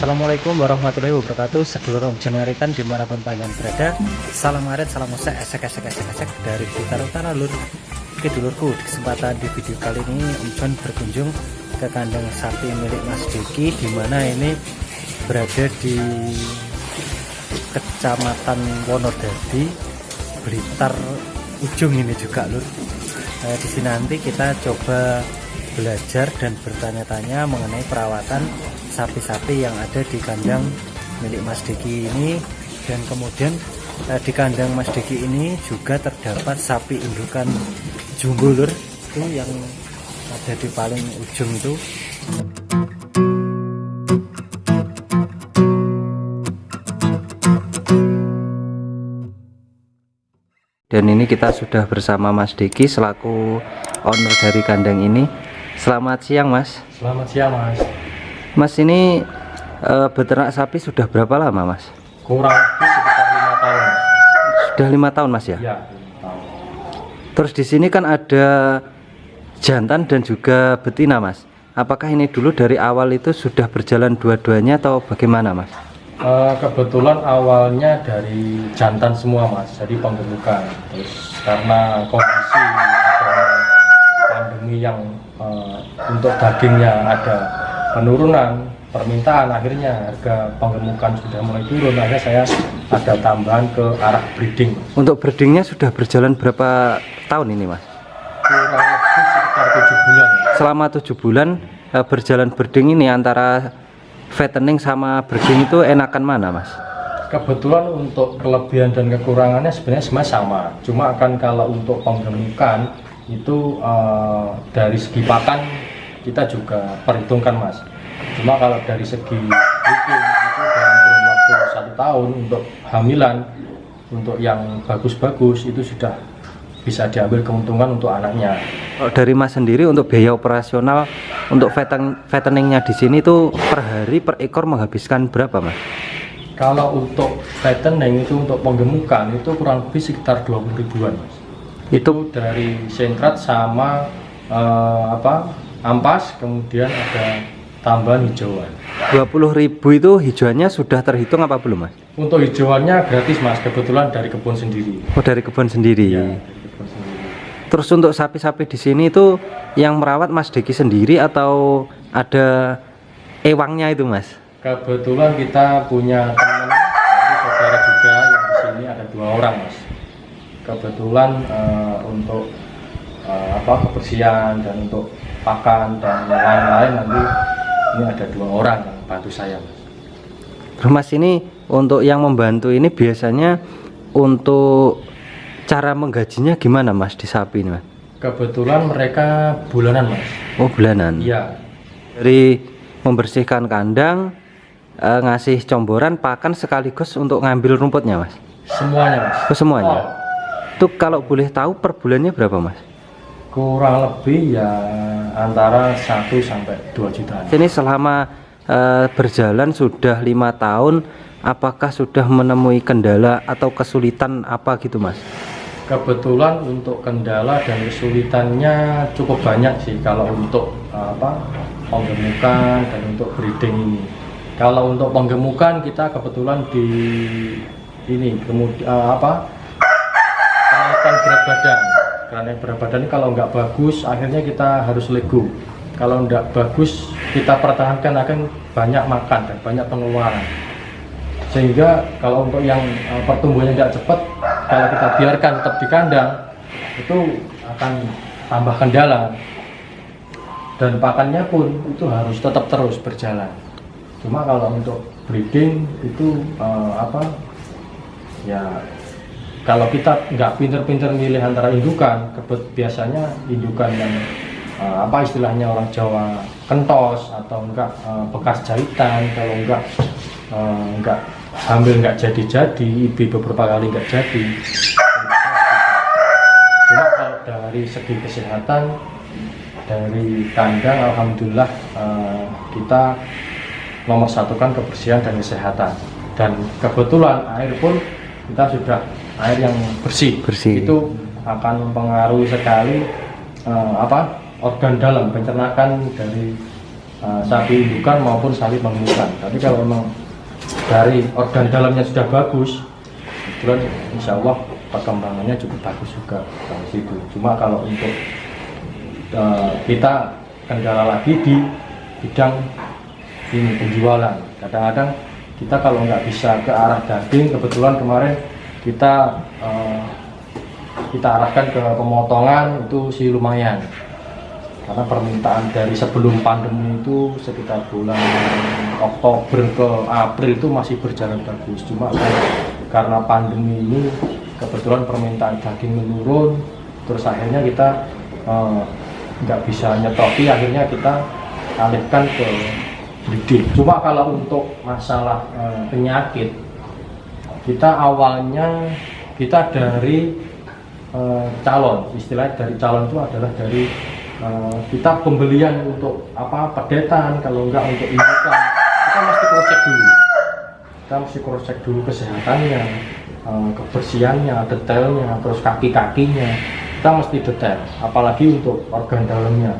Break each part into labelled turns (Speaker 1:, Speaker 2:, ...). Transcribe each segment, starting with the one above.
Speaker 1: Assalamualaikum warahmatullahi wabarakatuh. Sedulur Om Jenerikan dimanapun panjenengan berada, salam ngaret, salam osek, esek dari Blitar Utara lur. Oke dulurku, di kesempatan di video kali ini Om Jon berkunjung ke kandang sapi milik Mas Diki, di mana ini berada di Kecamatan Wonodadi, Blitar Ujung ini juga lur. Di sini nanti kita coba belajar dan bertanya-tanya mengenai perawatan sapi-sapi yang ada di kandang milik Mas Diki ini. Dan kemudian di kandang Mas Diki ini juga terdapat sapi indukan jumbo lur, itu yang ada di paling ujung itu. Dan ini kita sudah bersama Mas Diki selaku owner dari kandang ini. Selamat siang Mas.
Speaker 2: Selamat siang Mas.
Speaker 1: Mas ini beternak sapi sudah berapa lama Mas?
Speaker 2: Kurang lebih sekitar 5 tahun.
Speaker 1: Sudah 5 tahun Mas ya?
Speaker 2: Ya, 5 tahun.
Speaker 1: Terus di sini kan ada jantan dan juga betina Mas. Apakah ini dulu dari awal itu sudah berjalan dua-duanya atau bagaimana Mas?
Speaker 2: Kebetulan awalnya dari jantan semua Mas, jadi penggemukan. Terus karena kondisi pandemi yang untuk dagingnya ada penurunan permintaan, akhirnya harga penggemukan sudah mulai turun. Akhirnya saya ada tambahan ke arah breeding.
Speaker 1: Untuk breedingnya sudah berjalan berapa tahun ini Mas?
Speaker 2: Kurang lebih sekitar 7 bulan.
Speaker 1: Selama 7 bulan berjalan breeding ini, antara fattening sama breeding itu enakan mana Mas?
Speaker 2: Kebetulan untuk kelebihan dan kekurangannya sebenarnya semua sama. Cuma kan kalau untuk penggemukan itu dari segi pakan kita juga perhitungkan Mas. Cuma kalau dari segi breeding itu dalam kurun waktu 1 tahun untuk hamilan, untuk yang bagus-bagus itu sudah bisa diambil keuntungan untuk anaknya.
Speaker 1: Dari Mas sendiri untuk biaya operasional untuk fatteningnya di sini itu per hari per ekor menghabiskan berapa Mas?
Speaker 2: Kalau untuk fattening itu untuk penggemukan itu kurang lebih sekitar 20 ribuan Mas. Itu dari sentrat sama ampas, kemudian ada tambahan hijauan.
Speaker 1: 20.000 itu hijauannya sudah terhitung apa belum Mas?
Speaker 2: Untuk hijauannya gratis Mas, kebetulan dari kebun sendiri.
Speaker 1: Oh, dari kebun sendiri.
Speaker 2: Ya, dari kebun sendiri.
Speaker 1: Terus untuk sapi-sapi di sini itu yang merawat Mas Diki sendiri atau ada ewangnya itu Mas?
Speaker 2: Kebetulan kita punya teman, jadi saudara juga yang di sini ada 2 orang Mas. Kebetulan untuk kebersihan dan untuk pakan dan lain-lain nanti ini ada 2 orang yang bantu saya Mas.
Speaker 1: Terus Mas, ini untuk yang membantu ini biasanya untuk cara menggajinya gimana Mas di sapi ini Mas?
Speaker 2: Kebetulan mereka bulanan Mas.
Speaker 1: Oh, bulanan.
Speaker 2: Iya.
Speaker 1: Dari membersihkan kandang, ngasih comboran, pakan sekaligus untuk ngambil rumputnya Mas?
Speaker 2: Semuanya Mas.
Speaker 1: Oh, semuanya.
Speaker 2: Oh.
Speaker 1: Itu kalau boleh tahu per bulannya berapa Mas?
Speaker 2: Kurang lebih ya antara 1 sampai 2 jutaan.
Speaker 1: Ini selama berjalan sudah 5 tahun, apakah sudah menemui kendala atau kesulitan apa gitu Mas?
Speaker 2: Kebetulan untuk kendala dan kesulitannya cukup banyak sih kalau untuk penggemukan dan untuk breeding ini. Kalau untuk penggemukan kita kebetulan di ini kenaikan berat badan. Karena berat badan ini kalau nggak bagus akhirnya kita harus lego. Kalau nggak bagus kita pertahankan akan banyak makan dan banyak pengeluaran. Sehingga kalau untuk yang pertumbuhannya nggak cepat, kalau kita biarkan tetap di kandang itu akan tambah kendala. Dan pakannya pun itu harus tetap terus berjalan. Cuma kalau untuk breeding itu kalau kita nggak pinter-pinter milih antara indukan, biasanya indukan yang istilahnya orang Jawa kentos atau enggak bekas jahitan, kalau enggak hamil nggak jadi IB beberapa kali nggak jadi. Cuma kalau dari segi kesehatan dari kandang alhamdulillah kita nomor 1 kan kebersihan dan kesehatan, dan kebetulan air pun kita sudah air yang bersih. Itu akan mempengaruhi sekali organ dalam pencernaan dari sapi indukan maupun sapi pengemukan. Tapi kalau memang dari organ dalamnya sudah bagus, kebetulan insya Allah perkembangannya cukup bagus juga dari situ. Cuma kalau untuk kita kendala lagi di bidang ini penjualan. Kadang-kadang kita kalau nggak bisa ke arah daging, kebetulan kemarin kita arahkan ke pemotongan itu sih lumayan. Karena permintaan dari sebelum pandemi itu sekitar bulan Oktober ke April itu masih berjalan bagus. Cuma karena pandemi ini kebetulan permintaan daging menurun, terus akhirnya kita nggak bisa nyetoki, akhirnya kita alihkan ke breeding. Cuma kalau untuk masalah penyakit, kita awalnya kita dari calon, istilah dari calon itu adalah dari kita pembelian untuk pedetan, kalau enggak untuk indukan, kita mesti cross check dulu kesehatannya, kebersihannya, detailnya, terus kaki-kakinya kita mesti detail, apalagi untuk organ dalamnya.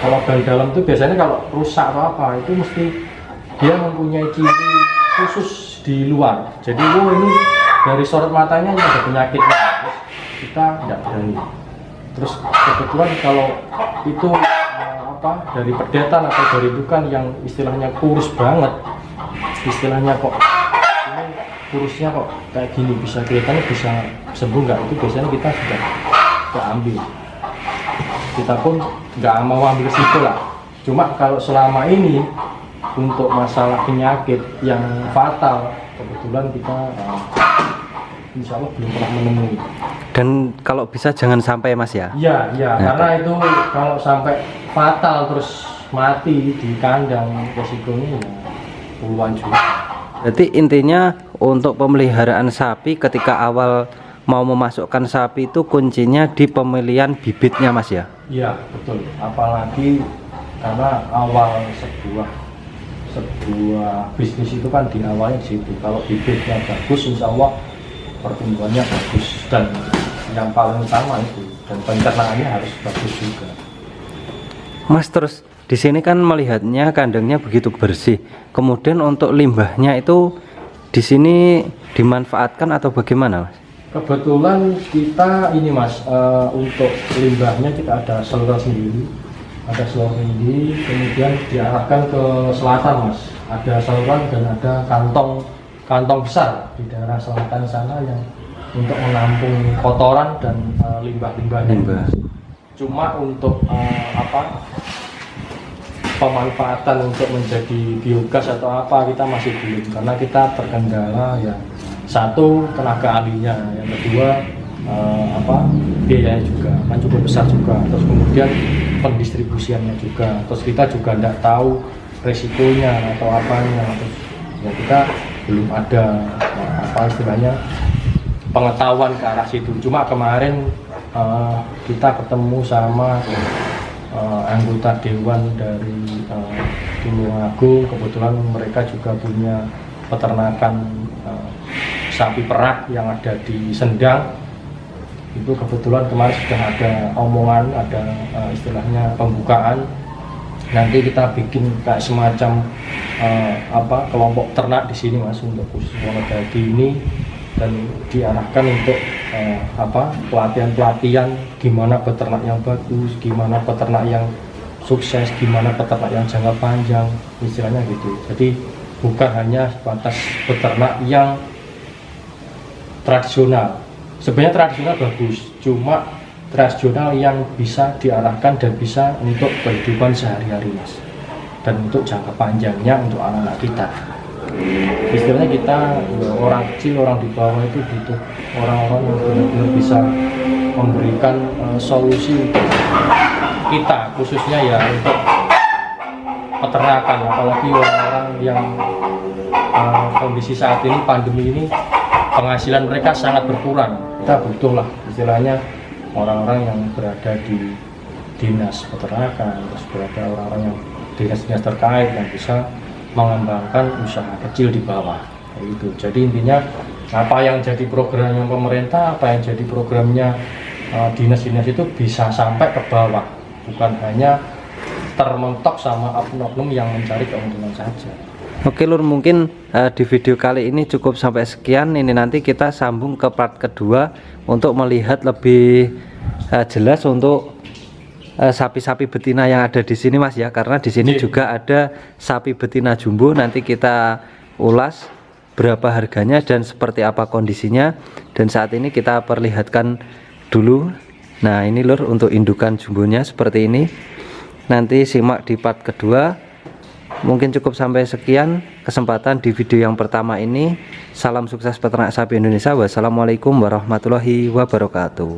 Speaker 2: Kalau organ dalam itu biasanya kalau rusak atau apa itu mesti dia mempunyai ciri khusus di luar, jadi ini dari sorot matanya ini ada penyakitnya, terus kita tidak berani. Terus kebetulan kalau itu dari pedetan atau dari indukan yang istilahnya kurus banget, istilahnya kok ini kurusnya kok kayak gini, bisa kelihatannya bisa sembuh nggak, itu biasanya kita sudah ambil. Kita pun nggak mau ambil situ lah. Cuma kalau selama ini untuk masalah penyakit yang fatal, kebetulan kita insya Allah belum pernah menemui.
Speaker 1: Dan kalau bisa jangan sampai Mas ya?
Speaker 2: Iya, karena itu kalau sampai fatal terus mati di kandang, resikonya ya puluhan juta.
Speaker 1: Berarti intinya untuk pemeliharaan sapi ketika awal mau memasukkan sapi itu kuncinya di pemilihan bibitnya Mas ya?
Speaker 2: Iya, betul. Apalagi karena awal sebuah bisnis itu kan diawali di situ. Kalau bibitnya bagus, insya Allah pertumbuhannya bagus, dan yang paling utama itu, dan pencernaannya harus bagus juga.
Speaker 1: Mas, terus di sini kan melihatnya kandangnya begitu bersih. Kemudian untuk limbahnya itu di sini dimanfaatkan atau bagaimana, Mas?
Speaker 2: Kebetulan kita ini Mas, untuk limbahnya kita ada saluran sendiri, kemudian diarahkan ke selatan Mas. Ada saluran dan ada kantong besar di daerah selatan sana yang untuk menampung kotoran dan limbah-limbahnya. Cuma untuk pemanfaatan untuk menjadi biogas atau apa kita masih belum, karena kita terkendala ya, satu tenaga ahlinya, yang kedua biayanya juga kan cukup besar juga, terus kemudian pendistribusiannya juga, terus kita juga tidak tahu resikonya atau apanya, terus ya kita belum ada istilahnya pengetahuan ke arah situ. Cuma kemarin kita ketemu sama anggota dewan dari Tulungagung, kebetulan mereka juga punya peternakan sapi perak yang ada di Sendang. Itu kebetulan kemarin sudah ada omongan, ada istilahnya pembukaan. Nanti kita bikin kayak semacam kelompok ternak di sini Mas, untuk khusus Wonodadi ini, dan diarahkan untuk pelatihan-pelatihan gimana peternak yang bagus, gimana peternak yang sukses, gimana peternak yang jangka panjang, istilahnya gitu. Jadi bukan hanya sebatas peternak yang tradisional. Sebenarnya tradisional bagus, cuma tradisional yang bisa diarahkan dan bisa untuk kehidupan sehari-hari Mas, dan untuk jangka panjangnya untuk anak-anak kita. Istilahnya kita orang kecil, orang di bawah itu butuh orang-orang yang benar-benar bisa memberikan solusi untuk kita, khususnya ya untuk peternakan, apalagi orang-orang yang kondisi saat ini, pandemi ini, penghasilan mereka sangat berkurang. Kita butuh lah istilahnya orang-orang yang berada di dinas peternakan, terus berada orang-orang yang dinas-dinas terkait yang bisa mengembangkan usaha kecil di bawah itu. Jadi intinya apa yang jadi programnya pemerintah, apa yang jadi programnya dinas-dinas itu bisa sampai ke bawah, bukan hanya termentok sama oknum-oknum yang mencari keuntungan saja.
Speaker 1: Oke Lur, mungkin di video kali ini cukup sampai sekian. Ini nanti kita sambung ke part kedua untuk melihat lebih jelas untuk sapi-sapi betina yang ada di sini Mas ya, karena di sini juga ada sapi betina jumbo. Nanti kita ulas berapa harganya dan seperti apa kondisinya, dan saat ini kita perlihatkan dulu. Nah ini Lur untuk indukan jumbonya seperti ini. Nanti simak di part kedua. Mungkin cukup sampai sekian kesempatan di video yang pertama ini. Salam sukses peternak sapi Indonesia. Wassalamualaikum warahmatullahi wabarakatuh.